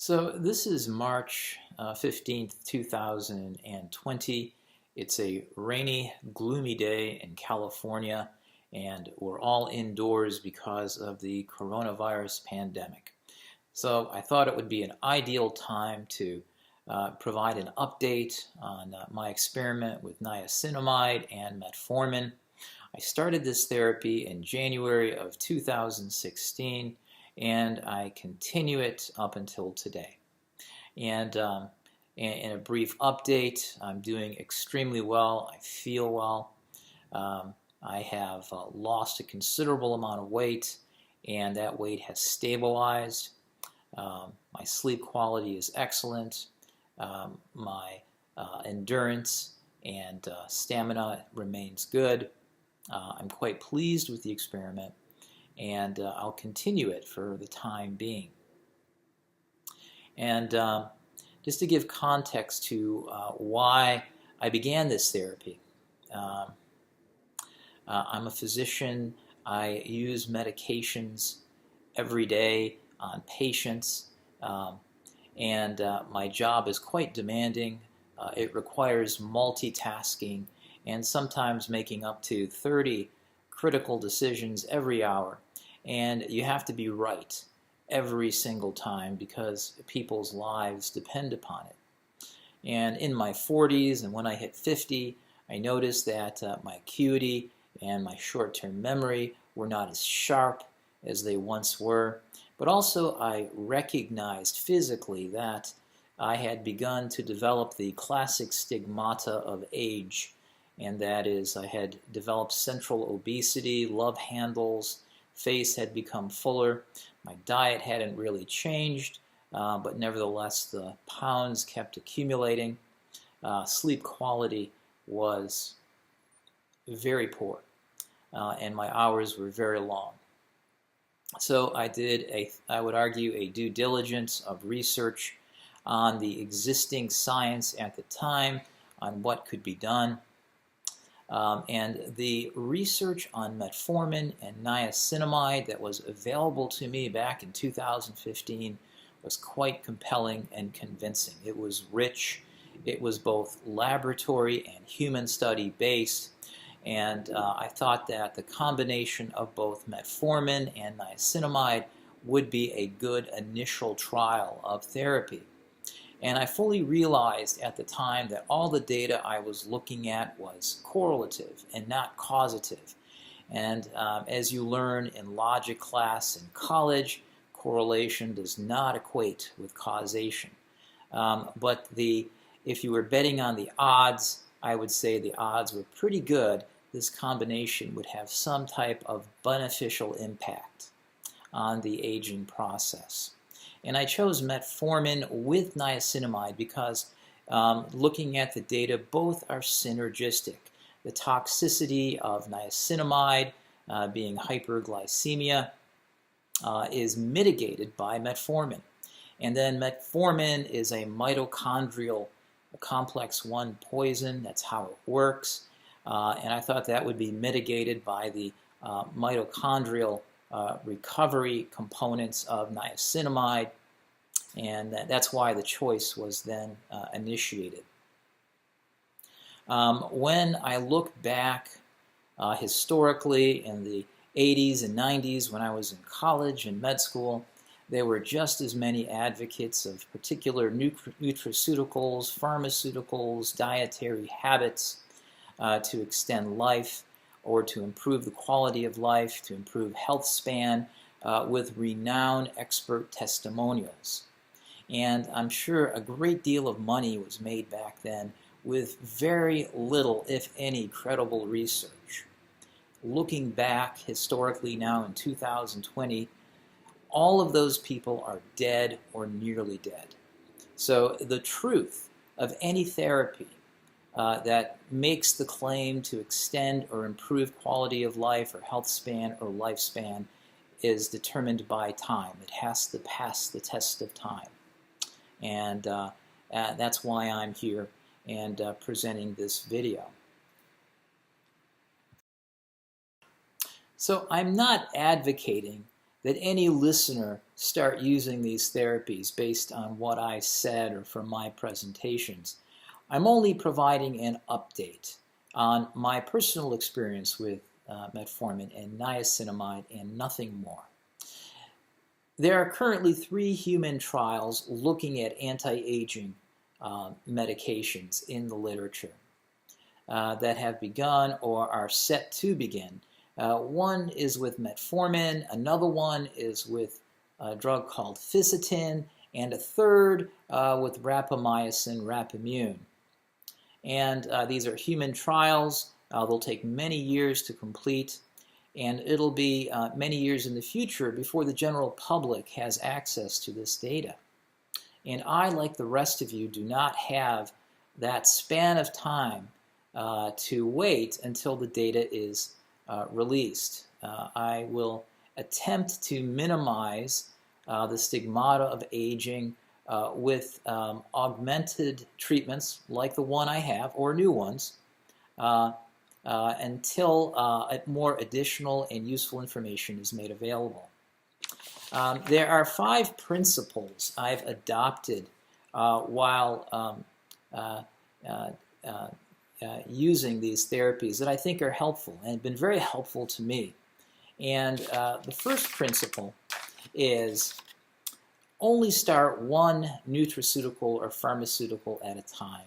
So this is March 15th, 2020. It's a rainy, gloomy day in California, and we're all indoors because of the coronavirus pandemic. So I thought it would be an ideal time to provide an update on my experiment with niacinamide and metformin. I started this therapy in January of 2016, and I continue it up until today. And in a brief update, I'm doing extremely well. I feel well. I have lost a considerable amount of weight, and that weight has stabilized. My sleep quality is excellent. My endurance and stamina remains good. I'm quite pleased with the experiment, and I'll continue it for the time being. And just to give context to why I began this therapy, I'm a physician. I use medications every day on patients, and my job is quite demanding. It requires multitasking and sometimes making up to 30 critical decisions every hour. And you have to be right every single time because people's lives depend upon it. And in my 40s and when I hit 50, I noticed that my acuity and my short-term memory were not as sharp as they once were. But also I recognized physically that I had begun to develop the classic stigmata of age, and that is I had developed central obesity, love handles, face had become fuller. My diet hadn't really changed, but nevertheless the pounds kept accumulating. Sleep quality was very poor, and my hours were very long. So I did I would argue, a due diligence of research on the existing science at the time on what could be done. And the research on metformin and niacinamide that was available to me back in 2015 was quite compelling and convincing. It was rich. It was both laboratory and human study based. And I thought that the combination of both metformin and niacinamide would be a good initial trial of therapy. And I fully realized at the time that all the data I was looking at was correlative and not causative. And as you learn in logic class in college, correlation does not equate with causation. But if you were betting on the odds, I would say the odds were pretty good this combination would have some type of beneficial impact on the aging process. And I chose metformin with niacinamide because looking at the data, both are synergistic. The toxicity of niacinamide, being hyperglycemia, is mitigated by metformin. And then metformin is a mitochondrial complex 1 poison. That's how it works. And I thought that would be mitigated by the mitochondrial recovery components of niacinamide, and that's why the choice was then initiated. When I look back historically in the 80s and 90s when I was in college and med school, there were just as many advocates of particular nutraceuticals, pharmaceuticals, dietary habits to extend life or to improve the quality of life, to improve health span, with renowned expert testimonials. And I'm sure a great deal of money was made back then with very little, if any, credible research. Looking back historically now in 2020, all of those people are dead or nearly dead. So the truth of any therapy that makes the claim to extend or improve quality of life or health span or lifespan is determined by time. It has to pass the test of time. And that's why I'm here and presenting this video. So I'm not advocating that any listener start using these therapies based on what I said or from my presentations. I'm only providing an update on my personal experience with metformin and niacinamide and nothing more. There are currently 3 human trials looking at anti-aging medications in the literature that have begun or are set to begin. One is with metformin, another one is with a drug called Fisetin, and a third with rapamycin, Rapamune. And these are human trials. They'll take many years to complete, and it'll be many years in the future before the general public has access to this data. And I, like the rest of you, do not have that span of time to wait until the data is released. I will attempt to minimize the stigmata of aging with augmented treatments like the one I have, or new ones, until more additional and useful information is made available. There are 5 principles I've adopted while using these therapies that I think are helpful and have been very helpful to me. And the first principle is only start one nutraceutical or pharmaceutical at a time.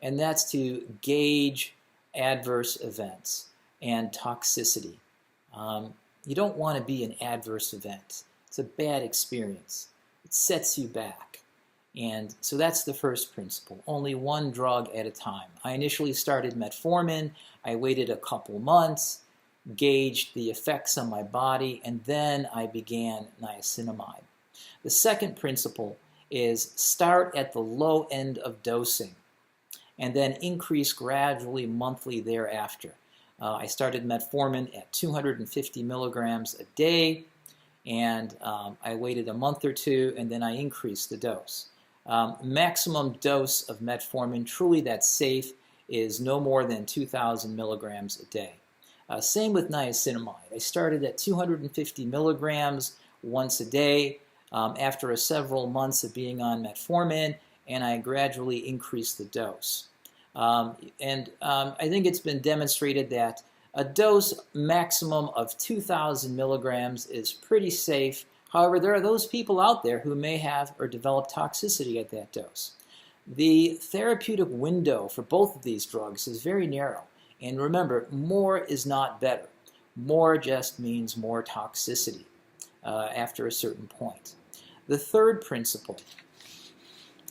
And that's to gauge adverse events and toxicity. You don't want to be an adverse event. It's a bad experience. It sets you back. And so that's the first principle, only one drug at a time. I initially started metformin. I waited a couple months, gauged the effects on my body, and then I began niacinamide. The second principle is start at the low end of dosing and then increase gradually monthly thereafter. I started metformin at 250 milligrams a day, and I waited a month or two, and then I increased the dose. Maximum dose of metformin, truly that's safe, is no more than 2,000 milligrams a day. Same with niacinamide. I started at 250 milligrams once a day after several months of being on metformin, and I gradually increased the dose. I think it's been demonstrated that a dose maximum of 2,000 milligrams is pretty safe. However, there are those people out there who may have or develop toxicity at that dose. The therapeutic window for both of these drugs is very narrow. And remember, more is not better. More just means more toxicity after a certain point. The third principle,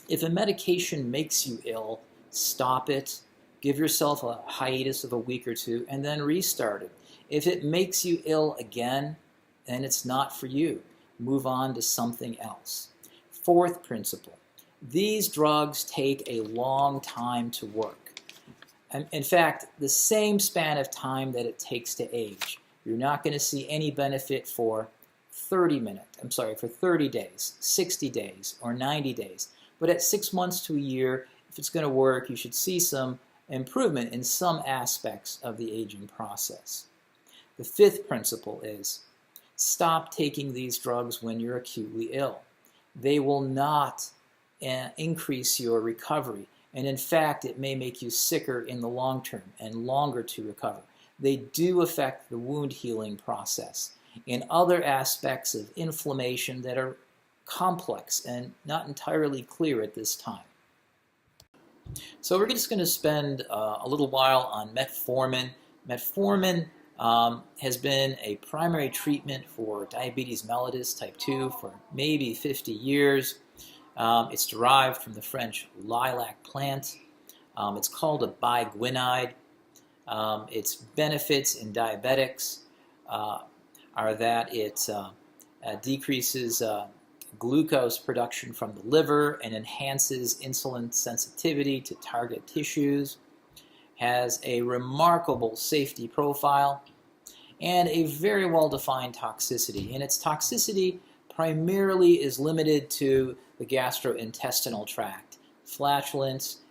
if a medication makes you ill, stop it, give yourself a hiatus of a week or two, and then restart it. If it makes you ill again, then it's not for you. Move on to something else. Fourth principle, these drugs take a long time to work. In fact, the same span of time that it takes to age. You're not going to see any benefit for 30 days, 60 days, or 90 days. But at 6 months to a year, if it's going to work, you should see some improvement in some aspects of the aging process. The fifth principle is stop taking these drugs when you're acutely ill. They will not increase your recovery. And in fact, it may make you sicker in the long term and longer to recover. They do affect the wound healing process and other aspects of inflammation that are complex and not entirely clear at this time. So we're just going to spend a little while on metformin. Metformin has been a primary treatment for diabetes mellitus type 2 for maybe 50 years. It's derived from the French lilac plant. It's called a biguanide. Its benefits in diabetics are that it decreases glucose production from the liver and enhances insulin sensitivity to target tissues, has a remarkable safety profile, and a very well-defined toxicity. And its toxicity primarily is limited to the gastrointestinal tract, flatulence,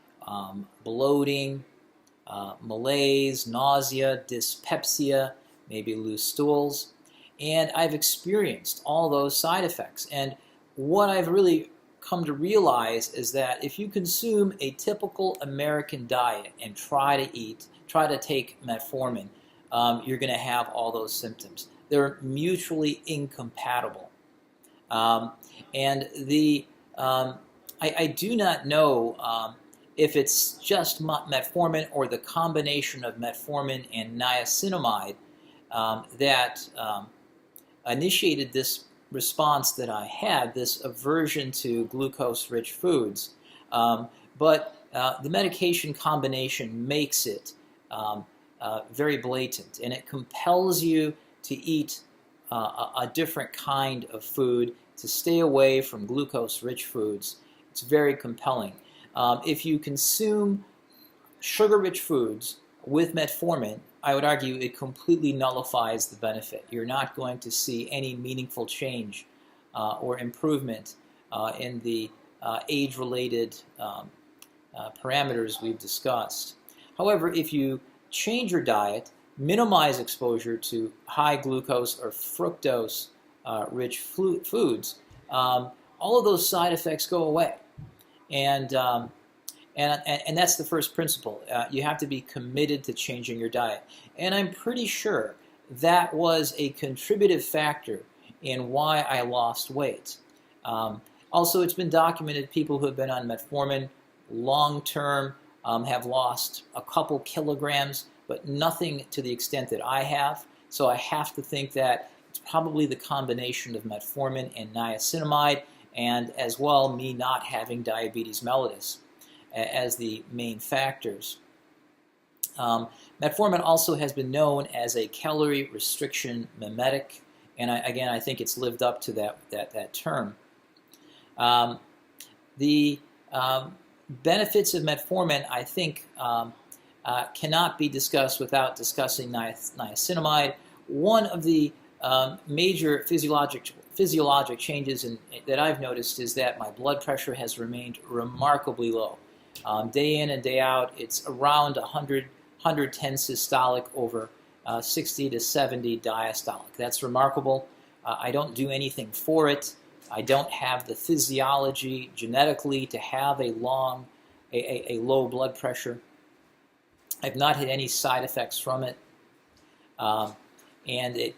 bloating, malaise, nausea, dyspepsia, maybe loose stools. And I've experienced all those side effects. And what I've really come to realize is that if you consume a typical American diet and try to take metformin, you're going to have all those symptoms. They're mutually incompatible. I do not know if it's just metformin or the combination of metformin and niacinamide that initiated this response that I had, this aversion to glucose-rich foods. But the medication combination makes it very blatant, and it compels you to eat a different kind of food, to stay away from glucose-rich foods. It's very compelling. If you consume sugar-rich foods with metformin, I would argue it completely nullifies the benefit. You're not going to see any meaningful change or improvement in the age-related parameters we've discussed. However, if you change your diet, minimize exposure to high glucose or fructose rich foods, all of those side effects go away. And that's the first principle. You have to be committed to changing your diet. And I'm pretty sure that was a contributive factor in why I lost weight. Also, it's been documented people who have been on metformin long-term have lost a couple kilograms, but nothing to the extent that I have. So I have to think that it's probably the combination of metformin and niacinamide, and as well me not having diabetes mellitus as the main factors. Metformin also has been known as a calorie restriction mimetic, and again, I think it's lived up to that term. The benefits of metformin, I think, cannot be discussed without discussing niacinamide. One of the major physiologic changes that I've noticed is that my blood pressure has remained remarkably low. Day in and day out, it's around 110 systolic over 60 to 70 diastolic. That's remarkable. I don't do anything for it. I don't have the physiology genetically to have a low blood pressure. I've not had any side effects from it. And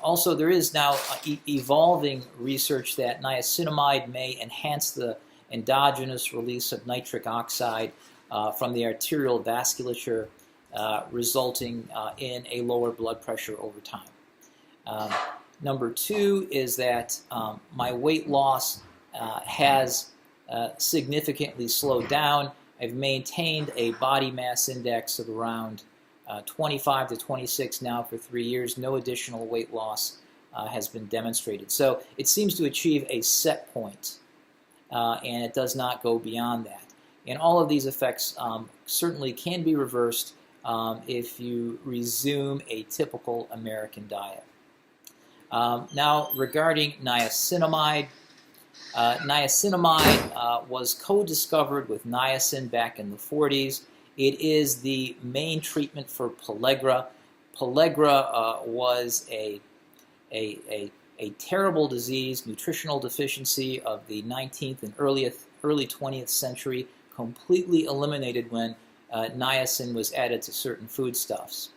also there is now evolving research that niacinamide may enhance the endogenous release of nitric oxide from the arterial vasculature, resulting in a lower blood pressure over time. Number two is that my weight loss has significantly slowed down. I've maintained a body mass index of around 25 to 26 now for 3 years. No additional weight loss has been demonstrated. So it seems to achieve a set point, and it does not go beyond that. And all of these effects certainly can be reversed if you resume a typical American diet. Now, regarding niacinamide, niacinamide was co-discovered with niacin back in the 40s. It is the main treatment for pellagra. Pellagra was a terrible disease, nutritional deficiency of the 19th and early 20th century, completely eliminated when niacin was added to certain foodstuffs.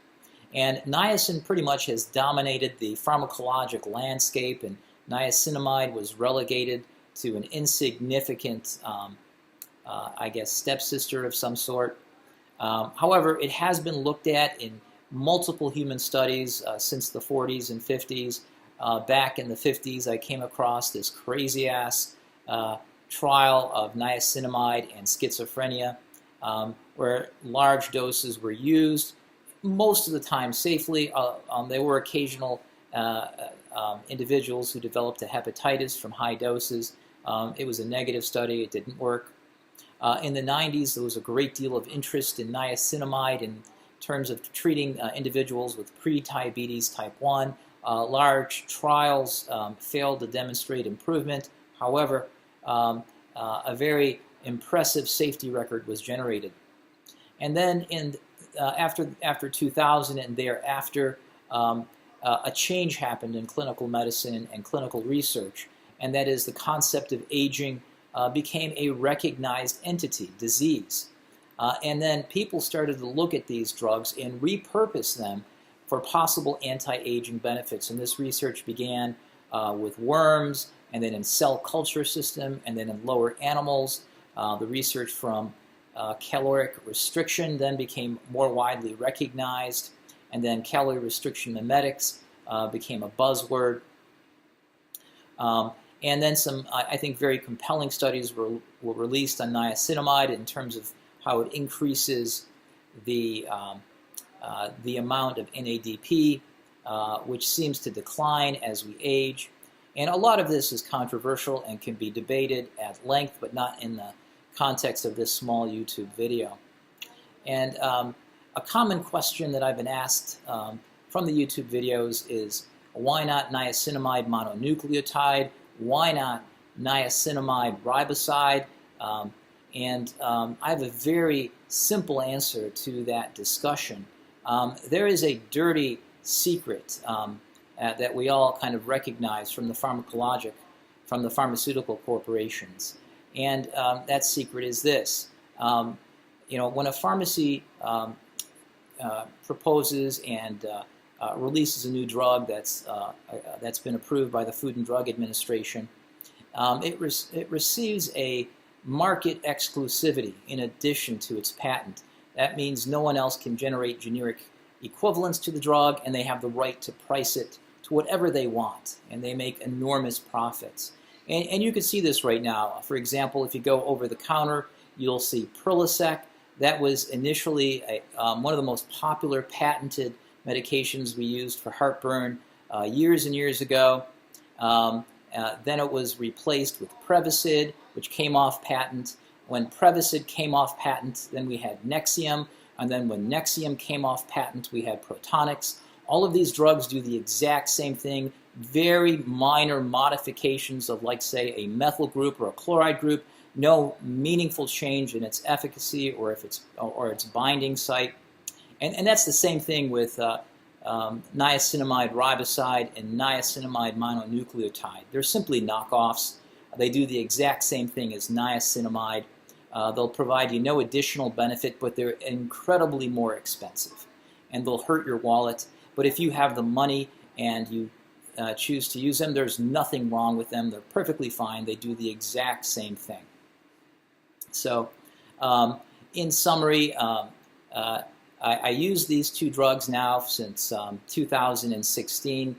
And niacin pretty much has dominated the pharmacologic landscape, and niacinamide was relegated to an insignificant, I guess, stepsister of some sort. However, it has been looked at in multiple human studies since the 40s and 50s. Back in the 50s, I came across this crazy-ass trial of niacinamide and schizophrenia, where large doses were used, most of the time safely. There were occasional individuals who developed a hepatitis from high doses. It was a negative study. It didn't work. In the 90s, there was a great deal of interest in niacinamide in terms of treating individuals with pre-diabetes type 1. Large trials failed to demonstrate improvement. However, a very impressive safety record was generated. And then after 2000 and thereafter, a change happened in clinical medicine and clinical research, and that is the concept of aging became a recognized entity, disease. And then people started to look at these drugs and repurpose them for possible anti-aging benefits. And this research began with worms, and then in cell culture system, and then in lower animals. The research from caloric restriction then became more widely recognized, and then calorie restriction mimetics became a buzzword. And then some, I think, very compelling studies were released on niacinamide in terms of how it increases the amount of NADP, which seems to decline as we age. And a lot of this is controversial and can be debated at length, but not in the context of this small YouTube video. And a common question that I've been asked from the YouTube videos is, why not niacinamide mononucleotide? Why not niacinamide riboside? I have a very simple answer to that discussion. There is a dirty secret that we all kind of recognize from the pharmaceutical corporations. And that secret is this. When a pharmacy proposes and releases a new drug that's been approved by the Food and Drug Administration, it receives a market exclusivity in addition to its patent. That means no one else can generate generic equivalents to the drug, and they have the right to price it to whatever they want, and they make enormous profits. And you can see this right now. For example, if you go over the counter, you'll see Prilosec. That was initially one of the most popular patented medications we used for heartburn years and years ago. Then it was replaced with Prevacid, which came off patent. When Prevacid came off patent, then we had Nexium, and then when Nexium came off patent, we had Protonix. All of these drugs do the exact same thing, very minor modifications of, like, say, a methyl group or a chloride group, no meaningful change in its efficacy or its binding site. And that's the same thing with niacinamide riboside and niacinamide mononucleotide. They're simply knockoffs. They do the exact same thing as niacinamide. They'll provide you no additional benefit, but they're incredibly more expensive, and they'll hurt your wallet. But if you have the money and you choose to use them, there's nothing wrong with them. They're perfectly fine. They do the exact same thing. So, in summary, I use these two drugs now since 2016.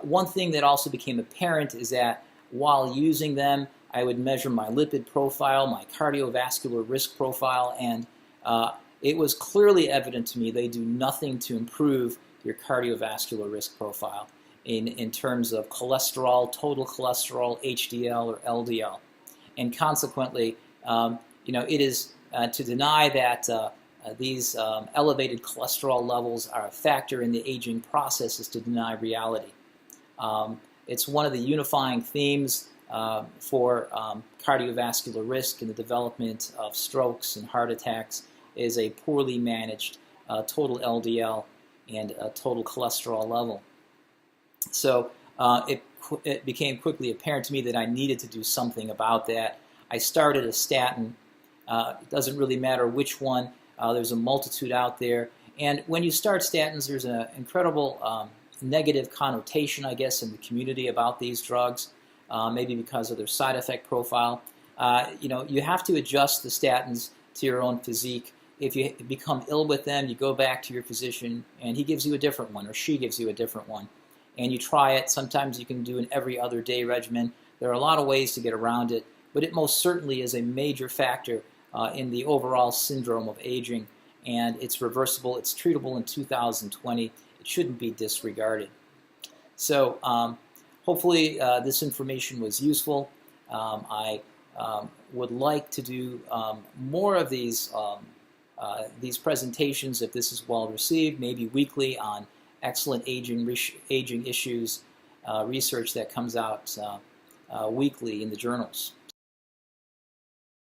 One thing that also became apparent is that while using them, I would measure my lipid profile, my cardiovascular risk profile, and it was clearly evident to me they do nothing to improve your cardiovascular risk profile in terms of cholesterol, total cholesterol, HDL, or LDL. And consequently, it is to deny that these elevated cholesterol levels are a factor in the aging process is to deny reality. It's one of the unifying themes for cardiovascular risk and the development of strokes and heart attacks is a poorly managed total LDL and total cholesterol level. So it became quickly apparent to me that I needed to do something about that. I started a statin. It doesn't really matter which one. There's a multitude out there. And when you start statins, there's an incredible negative connotation, I guess, in the community about these drugs, maybe because of their side effect profile. You have to adjust the statins to your own physique. If you become ill with them, you go back to your physician, and he gives you a different one, or she gives you a different one. And you try it. Sometimes you can do an every other day regimen. There are a lot of ways to get around it, but it most certainly is a major factor in the overall syndrome of aging, and it's reversible. It's treatable in 2020. It shouldn't be disregarded. So hopefully this information was useful. I would like to do more of these presentations if this is well received, maybe weekly on excellent aging issues, research that comes out weekly in the journals.